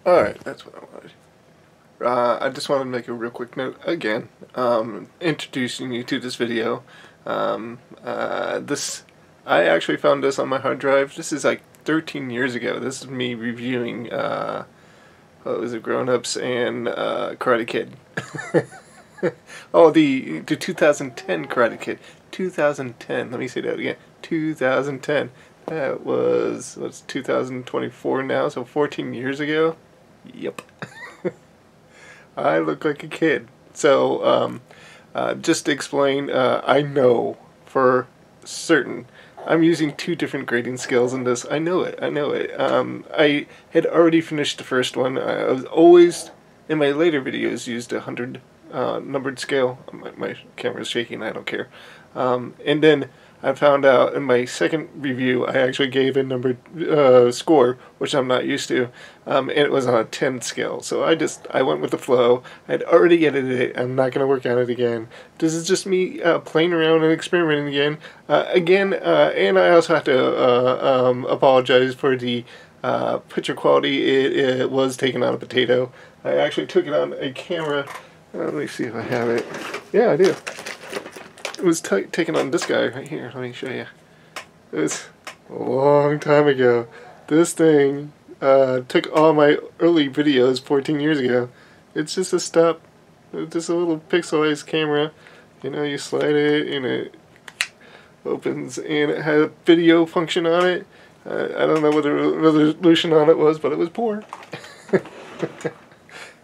Alright, that's what I wanted. I just wanted to make a real quick note again, introducing you to this video. I actually found this on my hard drive. This is like 13 years ago. This is me reviewing, what was it, Grown Ups and Karate Kid. Oh, the 2010 Karate Kid. 2010. Let me say that again. 2010. That was, what's 2024 now? So 14 years ago? Yep. I look like a kid. So, just to explain, I know for certain I'm using two different grading scales in this. I know it. I had already finished the first one. I was always, in my later videos, used a 100 numbered scale. My camera's shaking, I don't care. And then I found out in my second review I actually gave a numbered score, which I'm not used to, and it was on a 10 scale. So I went with the flow. I'd already edited it. I'm not going to work on it again. This is just me playing around and experimenting again. And I also have to apologize for the picture quality. It was taken on a potato. I actually took it on a camera. Let me see if I have it. Yeah, I do. It was taken on this guy right here. Let me show you. It was a long time ago. This thing took all my early videos 14 years ago. It's just a stop. It's just a little pixelized camera. You know, you slide it and it opens, and it had a video function on it. I don't know what the resolution on it was, but it was poor.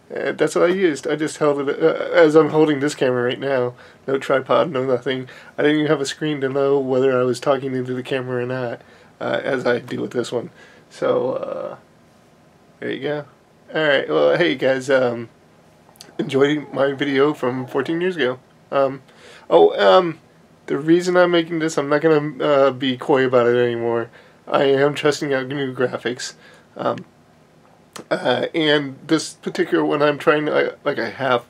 That's what I used. I just held it as I'm holding this camera right now. No tripod, no nothing. I didn't even have a screen to know whether I was talking into the camera or not, as I do with this one. So, there you go. Alright, well, hey guys, enjoyed my video from 14 years ago. The reason I'm making this, I'm not going to be coy about it anymore. I am testing out new graphics. And this particular one I'm trying to, like a half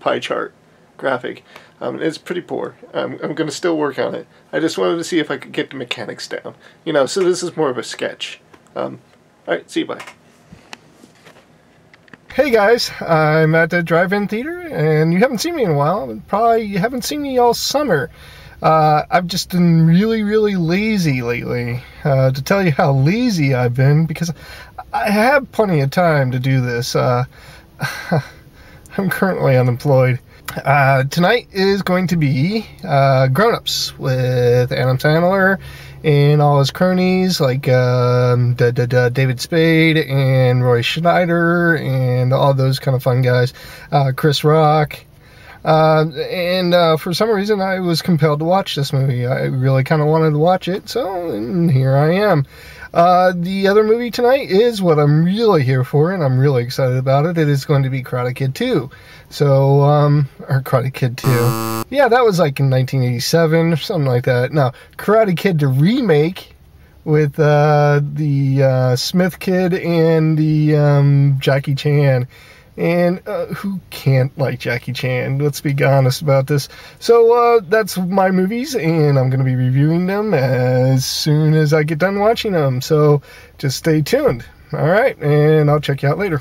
pie chart graphic. It's pretty poor. I'm going to still work on it. I just wanted to see if I could get the mechanics down. You know, so this is more of a sketch. Alright, see you, bye. Hey guys, I'm at the drive-in theater, and you haven't seen me in a while. Probably you haven't seen me all summer. I've just been really lazy lately. To tell you how lazy I've been, because I have plenty of time to do this. I'm currently unemployed. Tonight is going to be Grown Ups with Adam Sandler and all his cronies like David Spade and Roy Schneider and all those kind of fun guys. Chris Rock. For some reason I was compelled to watch this movie. I really kind of wanted to watch it, so here I am. The other movie tonight is what I'm really here for, and I'm really excited about it. It is going to be Karate Kid 2. So, or Karate Kid 2. Yeah, that was like in 1987 or something like that. Now, Karate Kid the remake with the Smith kid and the Jackie Chan. And who can't like Jackie Chan? Let's be honest about this. So that's my movies, and I'm going to be reviewing them as soon as I get done watching them. So just stay tuned. All right, and I'll check you out later.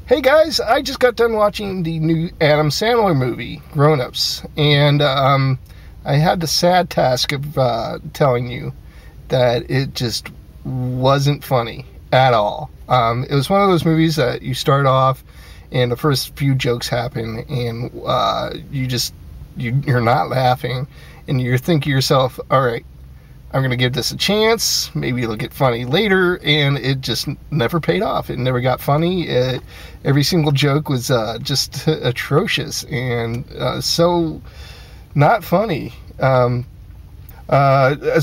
Hey guys, I just got done watching the new Adam Sandler movie, Grown Ups, and I had the sad task of telling you that it just wasn't funny at all. It was one of those movies that you start off and the first few jokes happen and you're not laughing, and you think to yourself, alright, I'm going to give this a chance, maybe it'll get funny later, and it just never paid off. It never got funny. Every single joke was just atrocious and so not funny. As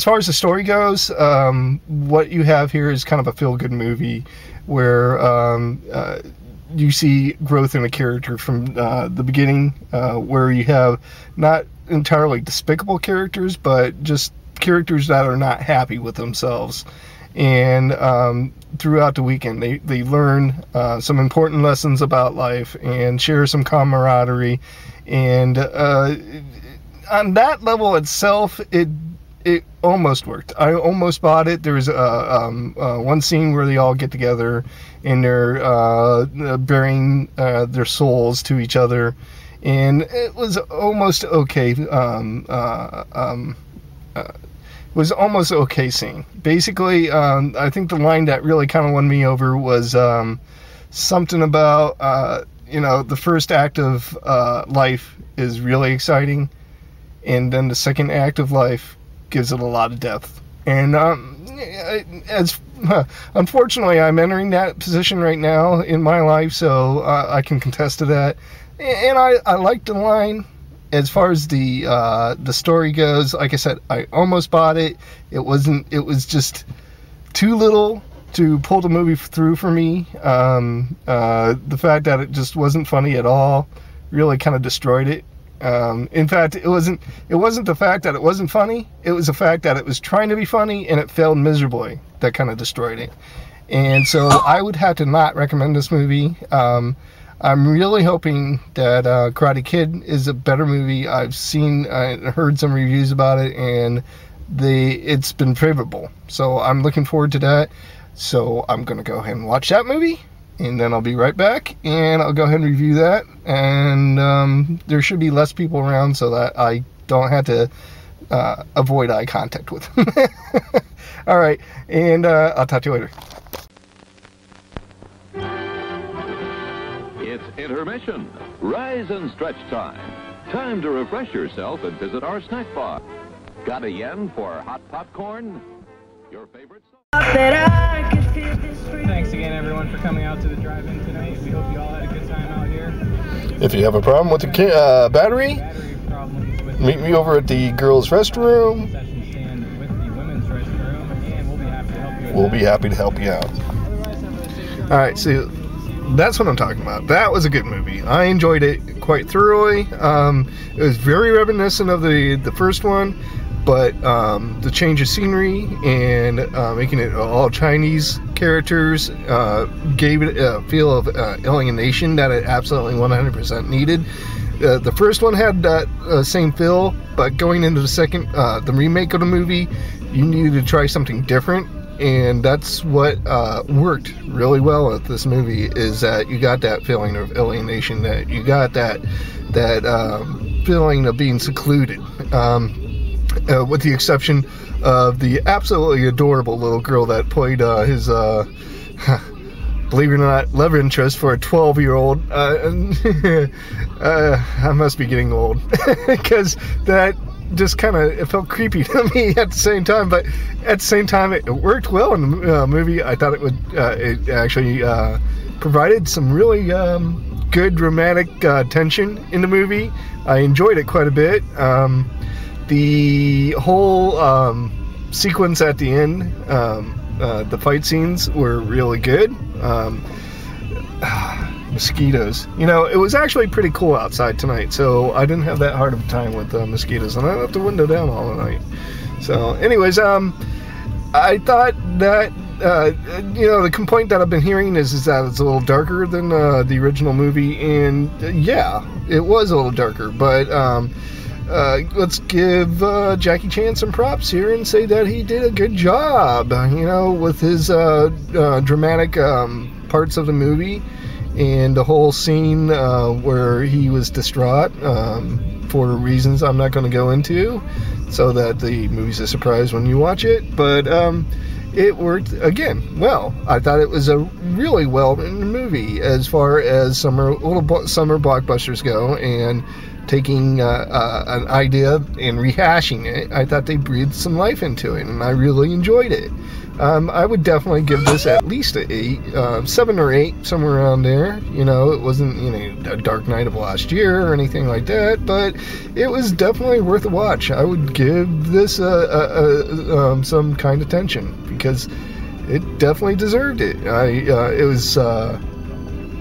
far as the story goes, what you have here is kind of a feel-good movie where you see growth in a character from the beginning, where you have not entirely despicable characters, but just characters that are not happy with themselves, and throughout the weekend they learn some important lessons about life and share some camaraderie, and on that level itself, it almost worked. I almost bought it. There's one scene where they all get together and they're bearing their souls to each other, and it was almost okay. It was almost okay scene. Basically, I think the line that really kind of won me over was something about the first act of life is really exciting, and then the second act of life gives it a lot of depth. And unfortunately, I'm entering that position right now in my life, so I can contest to that. And I like the line. As far as the story goes, like I said, I almost bought it. It was just too little to pull the movie through for me. The fact that it just wasn't funny at all really kind of destroyed it. In fact, it wasn't the fact that it wasn't funny. It was the fact that it was trying to be funny and it failed miserably that kind of destroyed it. And so I would have to not recommend this movie. I'm really hoping that Karate Kid is a better movie. I've seen and heard some reviews about it, and it's been favorable. So I'm looking forward to that. So I'm going to go ahead and watch that movie, and then I'll be right back, and I'll go ahead and review that. And there should be less people around so that I don't have to avoid eye contact with them. All right, and I'll talk to you later. It's intermission. Rise and stretch time. Time to refresh yourself and visit our snack bar. Got a yen for hot popcorn? Your favorite song? Thanks again, everyone, for coming out to the drive-in tonight. We hope you all had a good time out here. If you have a problem with the battery, meet me over at the girls' restroom. Concession stand with the women's restroom, and we'll be happy to help you. We'll be happy to help you out. All right, so that's what I'm talking about. That was a good movie. I enjoyed it quite thoroughly. It was very reminiscent of the first one, but the change of scenery and making it all Chinese characters gave it a feel of alienation that it absolutely 100% needed. The first one had that same feel, but going into the remake of the movie, you needed to try something different. And that's what worked really well with this movie, is that you got that feeling of alienation, that you got that feeling of being secluded, with the exception of the absolutely adorable little girl that played his, believe it or not, love interest for a 12-year-old. I must be getting old, because that just kind of, it felt creepy to me at the same time, but at the same time it worked well in the movie. I thought it actually provided some really good dramatic tension in the movie. I enjoyed it quite a bit. The whole sequence at the end, the fight scenes were really good. Mosquitoes. It was actually pretty cool outside tonight, so I didn't have that hard of a time with mosquitoes, and I left the window down all night. So anyways, I thought that the complaint that I've been hearing is that it's a little darker than the original movie, and yeah, it was a little darker, but let's give Jackie Chan some props here and say that he did a good job, with his dramatic parts of the movie. And the whole scene where he was distraught for reasons I'm not going to go into, so that the movie's a surprise when you watch it. But it worked, again, well. I thought it was a really well-written movie as far as summer blockbusters go, and taking an idea and rehashing it. I thought they breathed some life into it, and I really enjoyed it. I would definitely give this at least an 8, 7 or 8, somewhere around there. It wasn't, a Dark Knight of last year or anything like that, but it was definitely worth a watch. I would give this some kind of attention, because it definitely deserved it. It was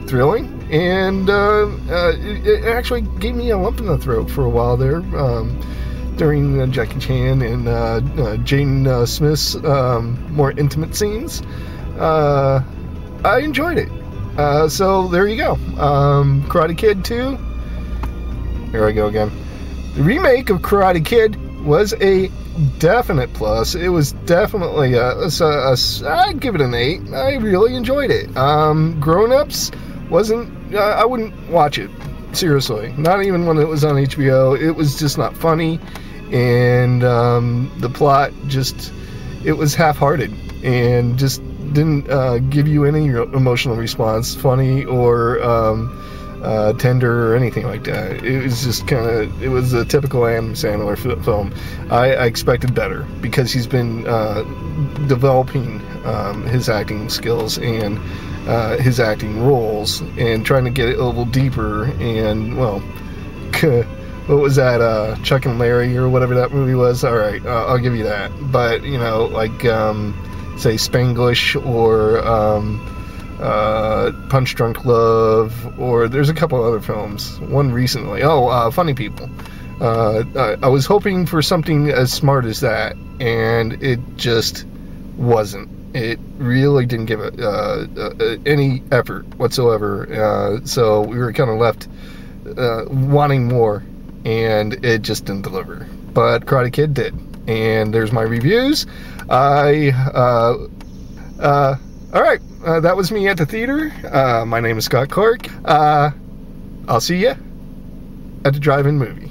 thrilling, and it actually gave me a lump in the throat for a while there. during Jackie Chan and Jaden Smith's more intimate scenes. I enjoyed it. So there you go. Karate Kid 2. Here I go again. The remake of Karate Kid was a definite plus. It was definitely I'd give it an 8. I really enjoyed it. Grown-ups wasn't. I wouldn't watch it. Seriously, not even when it was on HBO. It was just not funny, and the plot it was half-hearted and just didn't give you any emotional response, funny or tender or anything like that. It was just it was a typical Adam Sandler film. I expected better because he's been developing his acting skills and his acting roles and trying to get it a little deeper. And well, what was that, Chuck and Larry or whatever that movie was? All right, I'll give you that. But you know, like say Spanglish or Punch Drunk Love, or there's a couple other films. One recently. Funny People. I was hoping for something as smart as that, and it just wasn't. It really didn't give it any effort whatsoever. So we were kind of left wanting more, and it just didn't deliver. But Karate Kid did. And there's my reviews. All right. That was me at the theater. My name is Scott Clark. I'll see you at the drive-in movie.